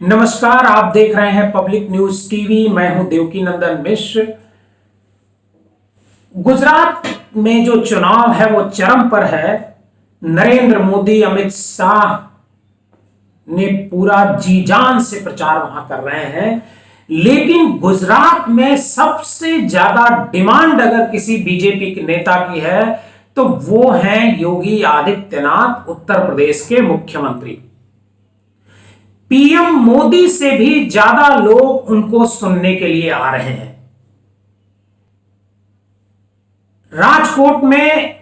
नमस्कार, आप देख रहे हैं पब्लिक न्यूज टीवी। मैं हूं देवकी नंदन मिश्र। गुजरात में जो चुनाव है वो चरम पर है। नरेंद्र मोदी, अमित शाह ने पूरा जी जान से प्रचार वहां कर रहे हैं, लेकिन गुजरात में सबसे ज्यादा डिमांड अगर किसी बीजेपी के नेता की है तो वो हैं योगी आदित्यनाथ, उत्तर प्रदेश के मुख्यमंत्री। पीएम मोदी से भी ज्यादा लोग उनको सुनने के लिए आ रहे हैं। राजकोट में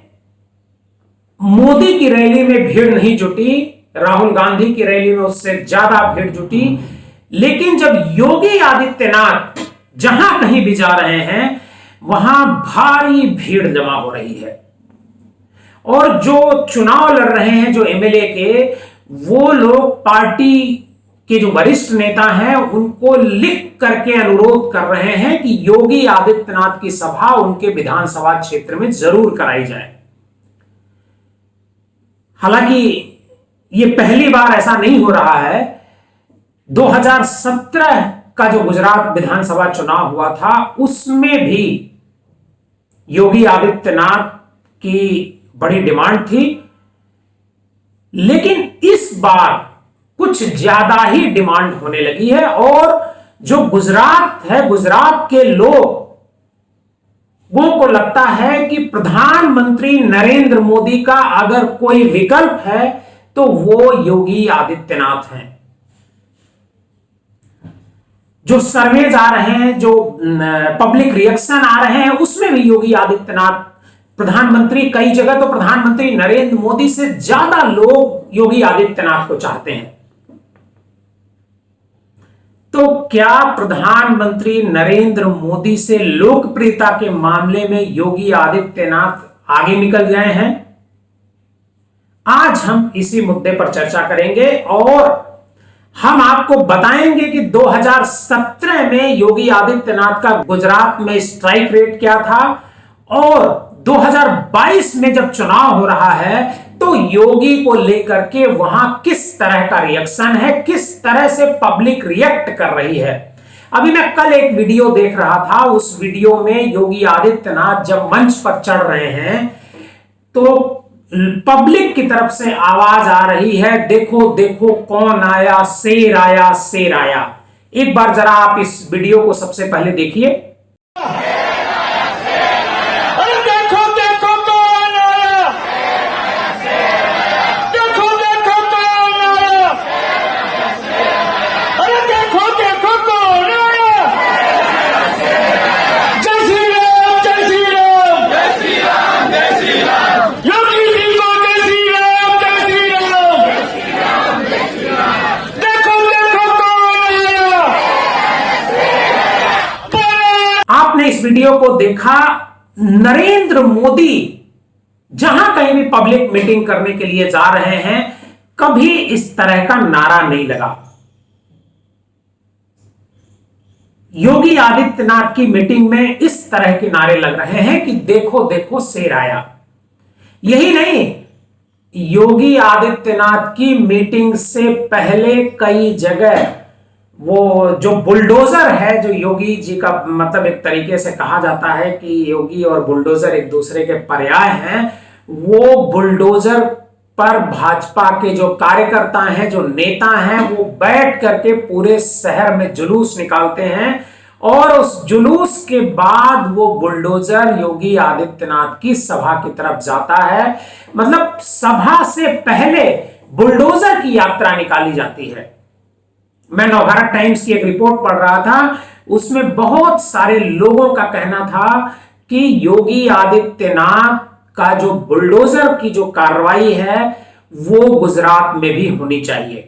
मोदी की रैली में भीड़ नहीं जुटी, राहुल गांधी की रैली में उससे ज्यादा भीड़ जुटी, लेकिन जब योगी आदित्यनाथ जहां कहीं भी जा रहे हैं वहां भारी भीड़ जमा हो रही है। और जो चुनाव लड़ रहे हैं, जो एमएलए के, वो लोग पार्टी के जो वरिष्ठ नेता हैं उनको लिख करके अनुरोध कर रहे हैं कि योगी आदित्यनाथ की सभा उनके विधानसभा क्षेत्र में जरूर कराई जाए। हालांकि ये पहली बार ऐसा नहीं हो रहा है। 2017 का जो गुजरात विधानसभा चुनाव हुआ था उसमें भी योगी आदित्यनाथ की बड़ी डिमांड थी, लेकिन इस बार कुछ ज्यादा ही डिमांड होने लगी है। और जो गुजरात है, गुजरात के लोगों को लगता है कि प्रधानमंत्री नरेंद्र मोदी का अगर कोई विकल्प है तो वो योगी आदित्यनाथ हैं। जो सर्वेज आ रहे हैं, जो पब्लिक रिएक्शन आ रहे हैं, उसमें भी योगी आदित्यनाथ प्रधानमंत्री, कई जगह तो प्रधानमंत्री नरेंद्र मोदी से ज्यादा लोग योगी आदित्यनाथ को चाहते हैं। तो क्या प्रधानमंत्री नरेंद्र मोदी से लोकप्रियता के मामले में योगी आदित्यनाथ आगे निकल गए हैं? आज हम इसी मुद्दे पर चर्चा करेंगे और हम आपको बताएंगे कि 2017 में योगी आदित्यनाथ का गुजरात में स्ट्राइक रेट क्या था और 2022 में जब चुनाव हो रहा है तो योगी को लेकर के वहां किस तरह का रिएक्शन है, किस तरह से पब्लिक रिएक्ट कर रही है। अभी मैं कल एक वीडियो देख रहा था, उस वीडियो में योगी आदित्यनाथ जब मंच पर चढ़ रहे हैं तो पब्लिक की तरफ से आवाज आ रही है, देखो देखो कौन आया, शेर आया, शेर आया। एक बार जरा आप इस वीडियो को सबसे पहले देखिए। इस वीडियो को देखा, नरेंद्र मोदी जहां कहीं भी पब्लिक मीटिंग करने के लिए जा रहे हैं कभी इस तरह का नारा नहीं लगा। योगी आदित्यनाथ की मीटिंग में इस तरह के नारे लग रहे हैं कि देखो देखो शेर आया। यही नहीं, योगी आदित्यनाथ की मीटिंग से पहले कई जगह वो जो बुलडोजर है, जो योगी जी का मतलब एक तरीके से कहा जाता है कि योगी और बुलडोजर एक दूसरे के पर्याय हैं, वो बुलडोजर पर भाजपा के जो कार्यकर्ता हैं, जो नेता हैं, वो बैठ करके पूरे शहर में जुलूस निकालते हैं और उस जुलूस के बाद वो बुलडोजर योगी आदित्यनाथ की सभा की तरफ जाता है। मतलब सभा से पहले बुलडोजर की यात्रा निकाली जाती है। मैं नवभारत टाइम्स की एक रिपोर्ट पढ़ रहा था, उसमें बहुत सारे लोगों का कहना था कि योगी आदित्यनाथ का जो बुलडोजर की जो कार्रवाई है वो गुजरात में भी होनी चाहिए।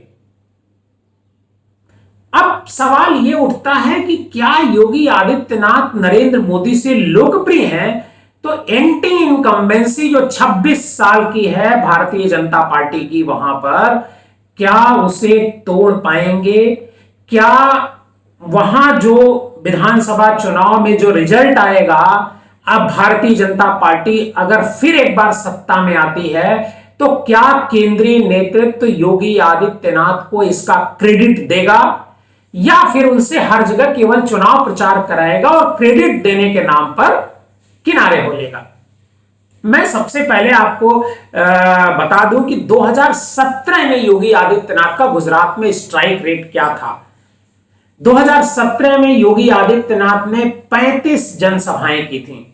अब सवाल यह उठता है कि क्या योगी आदित्यनाथ नरेंद्र मोदी से लोकप्रिय हैं? तो एंटी इनकम्बेंसी जो 26 साल की है भारतीय जनता पार्टी की, वहां पर क्या उसे तोड़ पाएंगे? क्या वहां जो विधानसभा चुनाव में जो रिजल्ट आएगा, अब भारतीय जनता पार्टी अगर फिर एक बार सत्ता में आती है तो क्या केंद्रीय नेतृत्व योगी आदित्यनाथ को इसका क्रेडिट देगा या फिर उनसे हर जगह केवल चुनाव प्रचार कराएगा और क्रेडिट देने के नाम पर किनारे बोलेगा? मैं सबसे पहले आपको बता दूं कि 2017 में योगी आदित्यनाथ का गुजरात में स्ट्राइक रेट क्या था। 2017 में योगी आदित्यनाथ ने 35 जनसभाएं की थी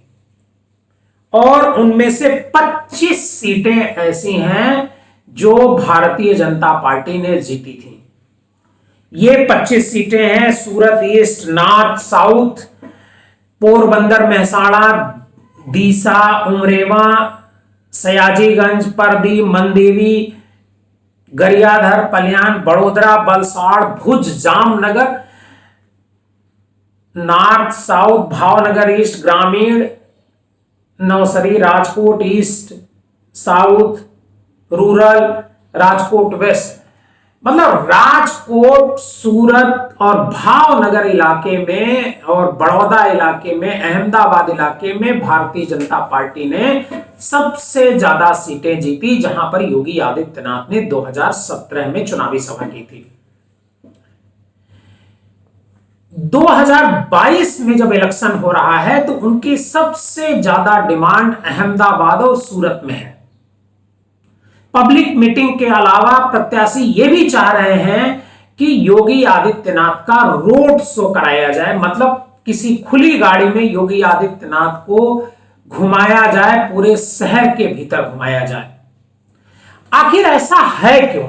और उनमें से 25 सीटें ऐसी हैं जो भारतीय जनता पार्टी ने जीती थी। ये 25 सीटें हैं Surat east, north, south, Porbandar, Mehsana, Deesa, Umreva, Sayajiganj, Pardeep, Mandevi, Gariadhar, Paliyan, Badodara, Balsad, Bhuj, Jamnagar, north, south, Bhavnagar east, ग्रामीण, Navsari, Rajkot east, south, rural, Rajkot west. मतलब राजकोट, सूरत और भावनगर इलाके में और बड़ौदा इलाके में, अहमदाबाद इलाके में भारतीय जनता पार्टी ने सबसे ज्यादा सीटें जीती, जहां पर योगी आदित्यनाथ ने 2017 में चुनावी सभा की थी। 2022 में जब इलेक्शन हो रहा है तो उनकी सबसे ज्यादा डिमांड अहमदाबाद और सूरत में है। पब्लिक मीटिंग के अलावा प्रत्याशी ये भी चाह रहे हैं कि योगी आदित्यनाथ का रोड शो कराया जाए, मतलब किसी खुली गाड़ी में योगी आदित्यनाथ को घुमाया जाए, पूरे शहर के भीतर घुमाया जाए। आखिर ऐसा है क्यों?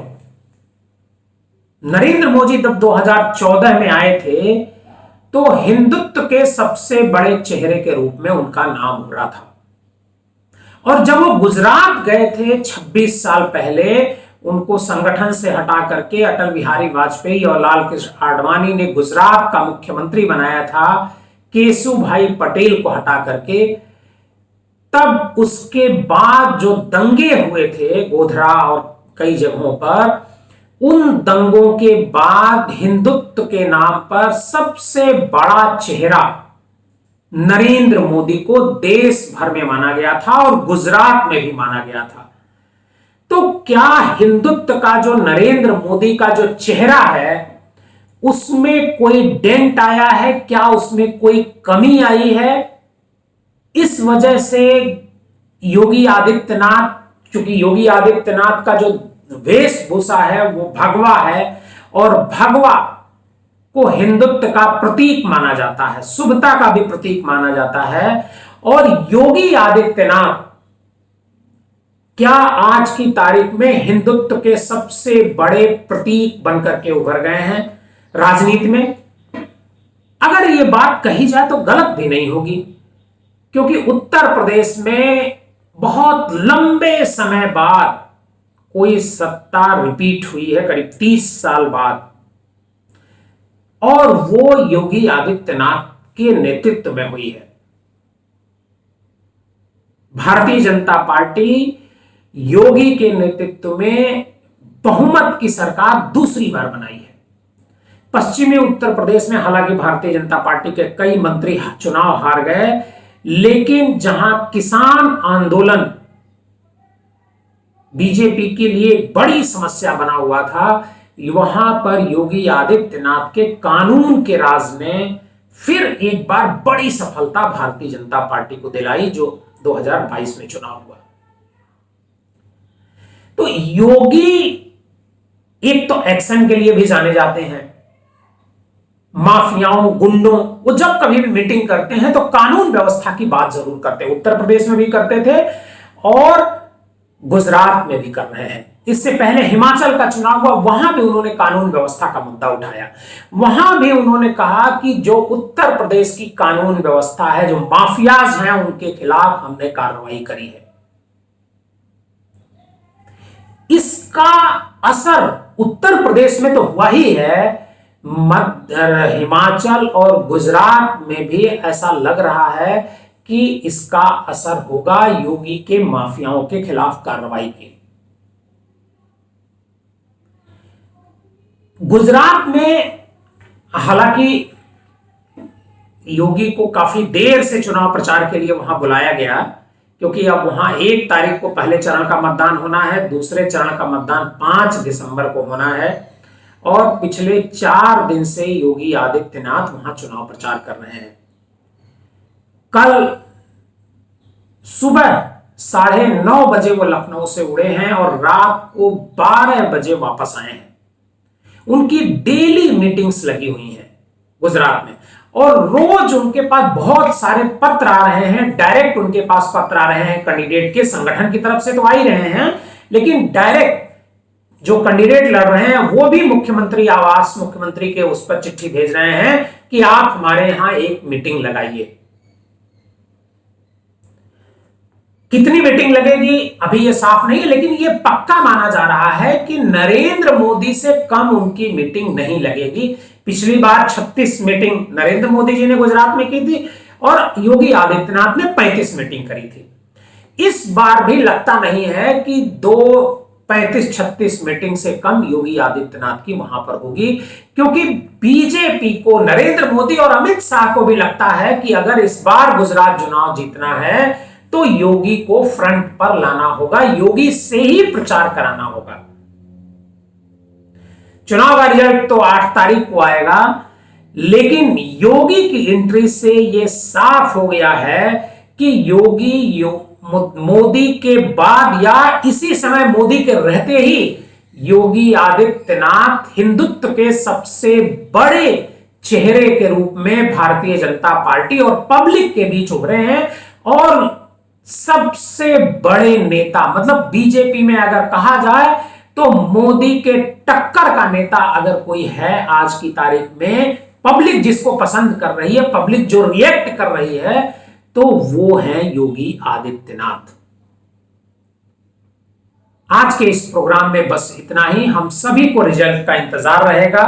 नरेंद्र मोदी जब 2014 में आए थे तो हिंदुत्व के सबसे बड़े चेहरे के रूप में उनका नाम हो रहा था और जब वो गुजरात गए थे 26 साल पहले, उनको संगठन से हटा करके अटल बिहारी वाजपेयी और लाल कृष्ण आडवाणी ने गुजरात का मुख्यमंत्री बनाया था, केशुभाई पटेल को हटा करके। तब उसके बाद जो दंगे हुए थे गोधरा और कई जगहों पर, उन दंगों के बाद हिंदुत्व के नाम पर सबसे बड़ा चेहरा नरेंद्र मोदी को देश भर में माना गया था और गुजरात में भी माना गया था। तो क्या हिंदुत्व का जो नरेंद्र मोदी का जो चेहरा है उसमें कोई डेंट आया है? क्या उसमें कोई कमी आई है? इस वजह से योगी आदित्यनाथ, क्योंकि योगी आदित्यनाथ का जो वेशभूषा है वो भगवा है और भगवा को हिंदुत्व का प्रतीक माना जाता है, शुभता का भी प्रतीक माना जाता है। और योगी आदित्यनाथ क्या आज की तारीख में हिंदुत्व के सबसे बड़े प्रतीक बनकर के उभर गए हैं राजनीति में? अगर यह बात कही जाए तो गलत भी नहीं होगी, क्योंकि उत्तर प्रदेश में बहुत लंबे समय बाद कोई सत्ता रिपीट हुई है, करीब 30 साल बाद, और वो योगी आदित्यनाथ के नेतृत्व में हुई है। भारतीय जनता पार्टी योगी के नेतृत्व में बहुमत की सरकार दूसरी बार बनाई है। पश्चिमी उत्तर प्रदेश में हालांकि भारतीय जनता पार्टी के कई मंत्री चुनाव हार गए, लेकिन जहां किसान आंदोलन बीजेपी के लिए बड़ी समस्या बना हुआ था, वहां पर योगी आदित्यनाथ के कानून के राज ने फिर एक बार बड़ी सफलता भारतीय जनता पार्टी को दिलाई, जो 2022 में चुनाव हुआ। तो योगी एक तो एक्शन के लिए भी जाने जाते हैं, माफियाओं, गुंडों, वो जब कभी भी मीटिंग करते हैं तो कानून व्यवस्था की बात जरूर करते हैं। उत्तर प्रदेश में भी करते थे और गुजरात में भी कर रहे हैं। इससे पहले हिमाचल का चुनाव हुआ, वहां भी उन्होंने कानून व्यवस्था का मुद्दा उठाया। वहां भी उन्होंने कहा कि जो उत्तर प्रदेश की कानून व्यवस्था है, जो माफियाज हैं, उनके खिलाफ हमने कार्रवाई करी है। इसका असर उत्तर प्रदेश में तो हुआ ही है, हिमाचल और गुजरात में भी ऐसा लग रहा है कि इसका असर होगा योगी के माफियाओं के खिलाफ कार्रवाई की। गुजरात में हालांकि योगी को काफी देर से चुनाव प्रचार के लिए वहां बुलाया गया, क्योंकि अब वहां 1 तारीख को पहले चरण का मतदान होना है, दूसरे चरण का मतदान 5 दिसंबर को होना है और पिछले 4 दिन से योगी आदित्यनाथ वहां चुनाव प्रचार कर रहे हैं। कल सुबह 9:30 बजे वो लखनऊ से उड़े हैं और रात को 12 बजे वापस आए हैं। उनकी डेली मीटिंग्स लगी हुई हैं गुजरात में और रोज उनके पास बहुत सारे पत्र आ रहे हैं। डायरेक्ट उनके पास पत्र आ रहे हैं कैंडिडेट के संगठन की तरफ से तो आ ही रहे हैं, लेकिन डायरेक्ट जो कैंडिडेट लड़ रहे हैं वो भी मुख्यमंत्री आवास, मुख्यमंत्री के उस पर चिट्ठी भेज रहे हैं कि आप हमारे यहां एक मीटिंग लगाइए। कितनी मीटिंग लगेगी अभी ये साफ नहीं है, लेकिन ये पक्का माना जा रहा है कि नरेंद्र मोदी से कम उनकी मीटिंग नहीं लगेगी। पिछली बार 36 मीटिंग नरेंद्र मोदी जी ने गुजरात में की थी और योगी आदित्यनाथ ने 35 मीटिंग करी थी। इस बार भी लगता नहीं है कि 35-36 मीटिंग से कम योगी आदित्यनाथ की वहां पर होगी, क्योंकि बीजेपी को, नरेंद्र मोदी और अमित शाह को भी लगता है कि अगर इस बार गुजरात चुनाव जीतना है तो योगी को फ्रंट पर लाना होगा, योगी से ही प्रचार कराना होगा। चुनाव का रिजल्ट तो 8 तारीख को आएगा, लेकिन योगी की एंट्री से यह साफ हो गया है कि योगी मोदी के बाद या इसी समय मोदी के रहते ही योगी आदित्यनाथ हिंदुत्व के सबसे बड़े चेहरे के रूप में भारतीय जनता पार्टी और पब्लिक के बीच उभरे हैं और सबसे बड़े नेता, मतलब बीजेपी में अगर कहा जाए तो मोदी के टक्कर का नेता अगर कोई है आज की तारीख में, पब्लिक जिसको पसंद कर रही है, पब्लिक जो रिएक्ट कर रही है, तो वो है योगी आदित्यनाथ। आज के इस प्रोग्राम में बस इतना ही। हम सभी को रिजल्ट का इंतजार रहेगा।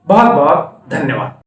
बहुत बहुत धन्यवाद।